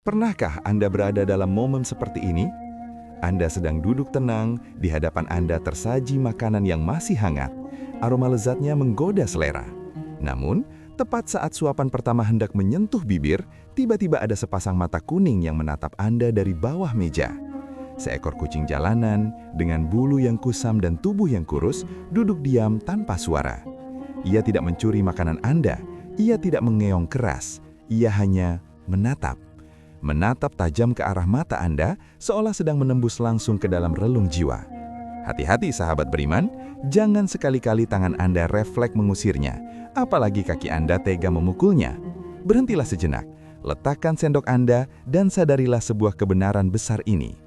Pernahkah Anda berada dalam momen seperti ini? Anda sedang duduk tenang, di hadapan Anda tersaji makanan yang masih hangat. Aroma lezatnya menggoda selera. Namun, tepat saat suapan pertama hendak menyentuh bibir, tiba-tiba ada sepasang mata kuning yang menatap Anda dari bawah meja. Seekor kucing jalanan, dengan bulu yang kusam dan tubuh yang kurus, duduk diam tanpa suara. Ia tidak mencuri makanan Anda, ia tidak mengeong keras, ia hanya menatap. Menatap tajam ke arah mata Anda, seolah sedang menembus langsung ke dalam relung jiwa. Hati-hati sahabat beriman, jangan sekali-kali tangan Anda refleks mengusirnya, apalagi kaki Anda tega memukulnya. Berhentilah sejenak, letakkan sendok Anda dan sadarilah sebuah kebenaran besar ini.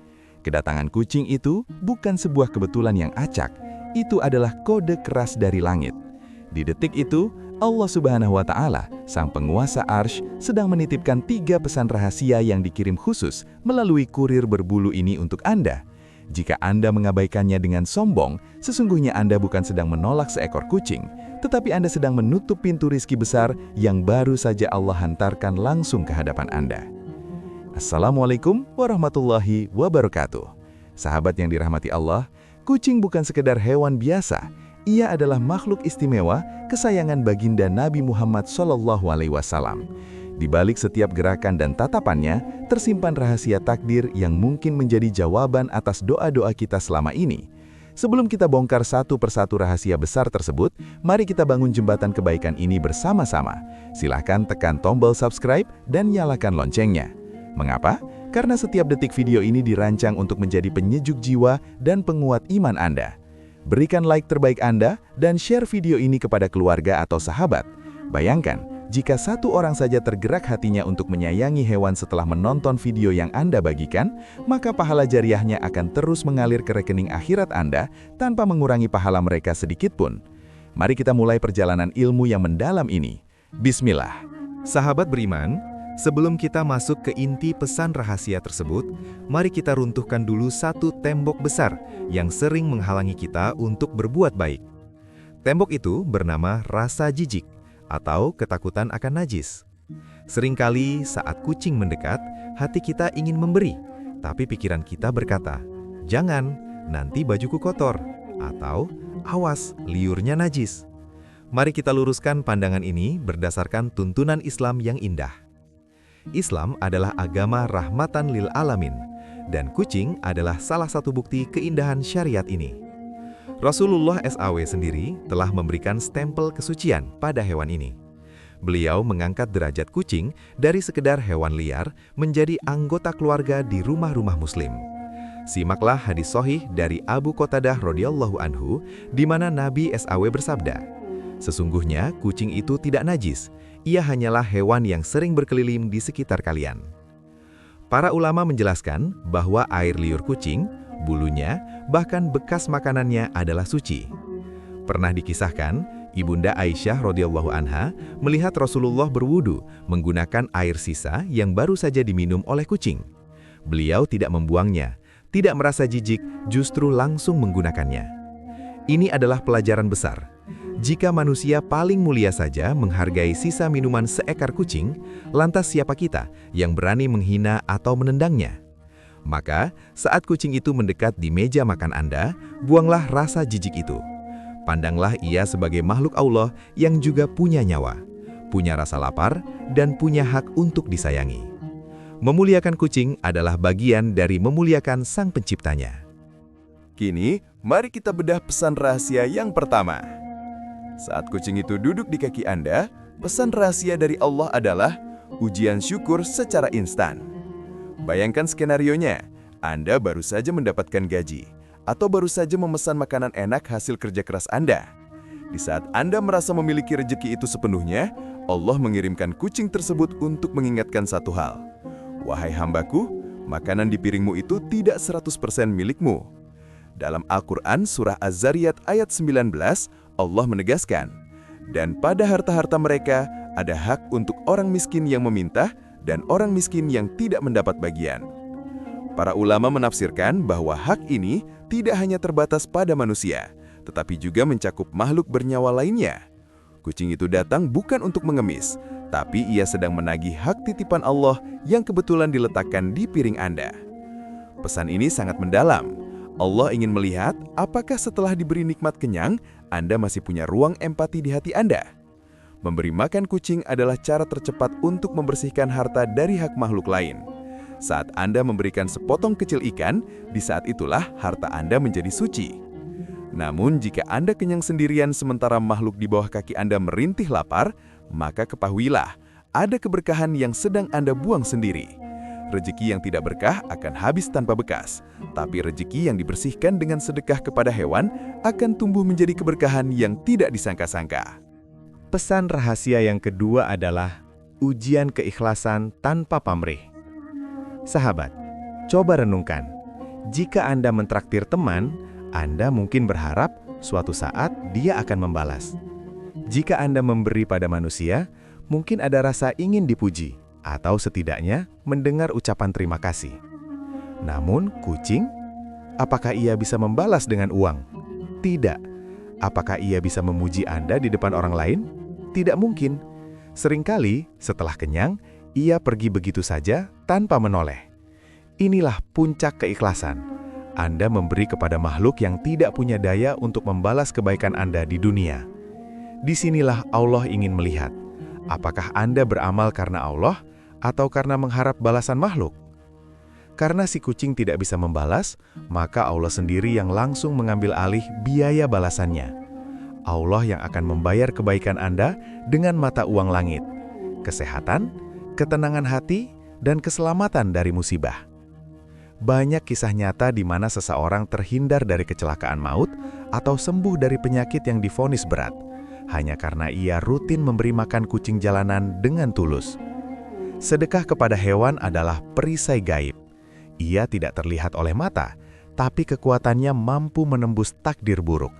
Kedatangan kucing itu bukan sebuah kebetulan yang acak, itu adalah kode keras dari langit. Di detik itu, Allah Subhanahu wa Ta'ala, Sang Penguasa Arsy, sedang menitipkan 3 pesan rahasia yang dikirim khusus melalui kurir berbulu ini untuk Anda. Jika Anda mengabaikannya dengan sombong, sesungguhnya Anda bukan sedang menolak seekor kucing, tetapi Anda sedang menutup pintu rizki besar yang baru saja Allah hantarkan langsung ke hadapan Anda. Assalamualaikum warahmatullahi wabarakatuh. Sahabat yang dirahmati Allah, kucing bukan sekedar hewan biasa. Ia adalah makhluk istimewa, kesayangan baginda Nabi Muhammad SAW. Di balik setiap gerakan dan tatapannya, tersimpan rahasia takdir yang mungkin menjadi jawaban atas doa-doa kita selama ini. Sebelum kita bongkar satu persatu rahasia besar tersebut, mari kita bangun jembatan kebaikan ini bersama-sama. Silahkan tekan tombol subscribe dan nyalakan loncengnya. Mengapa? Karena setiap detik video ini dirancang untuk menjadi penyejuk jiwa dan penguat iman Anda. Berikan like terbaik Anda dan share video ini kepada keluarga atau sahabat. Bayangkan, jika satu orang saja tergerak hatinya untuk menyayangi hewan setelah menonton video yang Anda bagikan, maka pahala jariahnya akan terus mengalir ke rekening akhirat Anda tanpa mengurangi pahala mereka sedikit pun. Mari kita mulai perjalanan ilmu yang mendalam ini. Bismillah. Sahabat beriman, sebelum kita masuk ke inti pesan rahasia tersebut, mari kita runtuhkan dulu satu tembok besar yang sering menghalangi kita untuk berbuat baik. Tembok itu bernama rasa jijik atau ketakutan akan najis. Seringkali saat kucing mendekat, hati kita ingin memberi, tapi pikiran kita berkata, "Jangan, nanti bajuku kotor," atau "Awas, liurnya najis." Mari kita luruskan pandangan ini berdasarkan tuntunan Islam yang indah. Islam adalah agama rahmatan lil alamin, dan kucing adalah salah satu bukti keindahan syariat ini. Rasulullah SAW sendiri telah memberikan stempel kesucian pada hewan ini. Beliau mengangkat derajat kucing dari sekedar hewan liar menjadi anggota keluarga di rumah-rumah muslim. Simaklah hadis sahih dari Abu Qatadah radhiyallahu anhu, di mana Nabi SAW bersabda, "Sesungguhnya kucing itu tidak najis, ia hanyalah hewan yang sering berkeliling di sekitar kalian." Para ulama menjelaskan bahwa air liur kucing, bulunya, bahkan bekas makanannya adalah suci. Pernah dikisahkan, Ibunda Aisyah radhiyallahu anha melihat Rasulullah berwudu menggunakan air sisa yang baru saja diminum oleh kucing. Beliau tidak membuangnya, tidak merasa jijik, justru langsung menggunakannya. Ini adalah pelajaran besar. Jika manusia paling mulia saja menghargai sisa minuman seekor kucing, lantas siapa kita yang berani menghina atau menendangnya? Maka, saat kucing itu mendekat di meja makan Anda, buanglah rasa jijik itu. Pandanglah ia sebagai makhluk Allah yang juga punya nyawa, punya rasa lapar, dan punya hak untuk disayangi. Memuliakan kucing adalah bagian dari memuliakan Sang Penciptanya. Kini, mari kita bedah pesan rahasia yang pertama. Saat kucing itu duduk di kaki Anda, pesan rahasia dari Allah adalah ujian syukur secara instan. Bayangkan skenarionya, Anda baru saja mendapatkan gaji, atau baru saja memesan makanan enak hasil kerja keras Anda. Di saat Anda merasa memiliki rezeki itu sepenuhnya, Allah mengirimkan kucing tersebut untuk mengingatkan satu hal. "Wahai hambaku, makanan di piringmu itu tidak 100% milikmu." Dalam Al-Quran Surah Az-Zariyat ayat 19, Allah menegaskan, "Dan pada harta-harta mereka ada hak untuk orang miskin yang meminta dan orang miskin yang tidak mendapat bagian." Para ulama menafsirkan bahwa hak ini tidak hanya terbatas pada manusia, tetapi juga mencakup makhluk bernyawa lainnya. Kucing itu datang bukan untuk mengemis, tapi ia sedang menagih hak titipan Allah yang kebetulan diletakkan di piring Anda. Pesan ini sangat mendalam. Allah ingin melihat apakah setelah diberi nikmat kenyang, Anda masih punya ruang empati di hati Anda. Memberi makan kucing adalah cara tercepat untuk membersihkan harta dari hak makhluk lain. Saat Anda memberikan sepotong kecil ikan, di saat itulah harta Anda menjadi suci. Namun jika Anda kenyang sendirian sementara makhluk di bawah kaki Anda merintih lapar, maka ketahuilah, ada keberkahan yang sedang Anda buang sendiri. Rezeki yang tidak berkah akan habis tanpa bekas, tapi rezeki yang dibersihkan dengan sedekah kepada hewan akan tumbuh menjadi keberkahan yang tidak disangka-sangka. Pesan rahasia yang kedua adalah ujian keikhlasan tanpa pamrih. Sahabat, coba renungkan. Jika Anda mentraktir teman, Anda mungkin berharap suatu saat dia akan membalas. Jika Anda memberi pada manusia, mungkin ada rasa ingin dipuji, atau setidaknya mendengar ucapan terima kasih. Namun, kucing, apakah ia bisa membalas dengan uang? Tidak. Apakah ia bisa memuji Anda di depan orang lain? Tidak mungkin. Seringkali, setelah kenyang, ia pergi begitu saja tanpa menoleh. Inilah puncak keikhlasan. Anda memberi kepada makhluk yang tidak punya daya untuk membalas kebaikan Anda di dunia. Disinilah Allah ingin melihat, apakah Anda beramal karena Allah atau karena mengharap balasan makhluk? Karena si kucing tidak bisa membalas, maka Allah sendiri yang langsung mengambil alih biaya balasannya. Allah yang akan membayar kebaikan Anda dengan mata uang langit, kesehatan, ketenangan hati, dan keselamatan dari musibah. Banyak kisah nyata di mana seseorang terhindar dari kecelakaan maut atau sembuh dari penyakit yang divonis berat, hanya karena ia rutin memberi makan kucing jalanan dengan tulus. Sedekah kepada hewan adalah perisai gaib. Ia tidak terlihat oleh mata, tapi kekuatannya mampu menembus takdir buruk.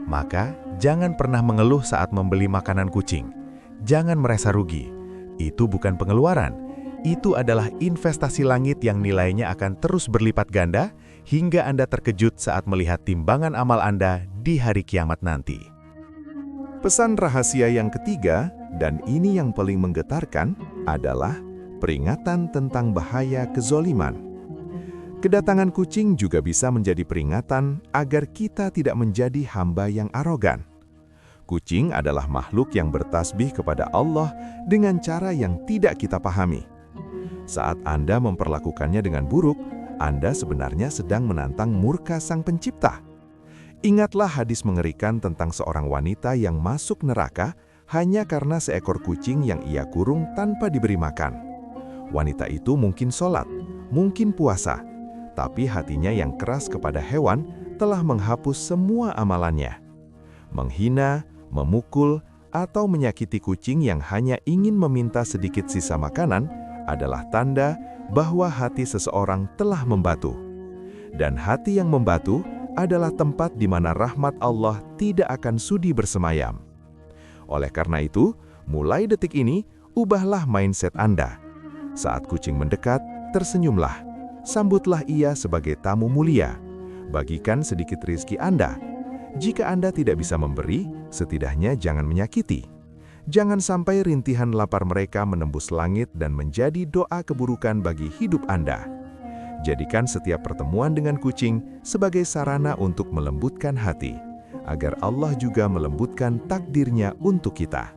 Maka, jangan pernah mengeluh saat membeli makanan kucing. Jangan merasa rugi. Itu bukan pengeluaran. Itu adalah investasi langit yang nilainya akan terus berlipat ganda hingga Anda terkejut saat melihat timbangan amal Anda di hari kiamat nanti. Pesan rahasia yang ketiga, dan ini yang paling menggetarkan, adalah peringatan tentang bahaya kezoliman. Kedatangan kucing juga bisa menjadi peringatan agar kita tidak menjadi hamba yang arogan. Kucing adalah makhluk yang bertasbih kepada Allah dengan cara yang tidak kita pahami. Saat Anda memperlakukannya dengan buruk, Anda sebenarnya sedang menantang murka Sang Pencipta. Ingatlah hadis mengerikan tentang seorang wanita yang masuk neraka hanya karena seekor kucing yang ia kurung tanpa diberi makan. Wanita itu mungkin sholat, mungkin puasa, tapi hatinya yang keras kepada hewan telah menghapus semua amalannya. Menghina, memukul, atau menyakiti kucing yang hanya ingin meminta sedikit sisa makanan adalah tanda bahwa hati seseorang telah membatu. Dan hati yang membatu adalah tempat di mana rahmat Allah tidak akan sudi bersemayam. Oleh karena itu, mulai detik ini, ubahlah mindset Anda. Saat kucing mendekat, tersenyumlah. Sambutlah ia sebagai tamu mulia. Bagikan sedikit rezeki Anda. Jika Anda tidak bisa memberi, setidaknya jangan menyakiti. Jangan sampai rintihan lapar mereka menembus langit dan menjadi doa keburukan bagi hidup Anda. Jadikan setiap pertemuan dengan kucing sebagai sarana untuk melembutkan hati, agar Allah juga melembutkan takdirnya untuk kita.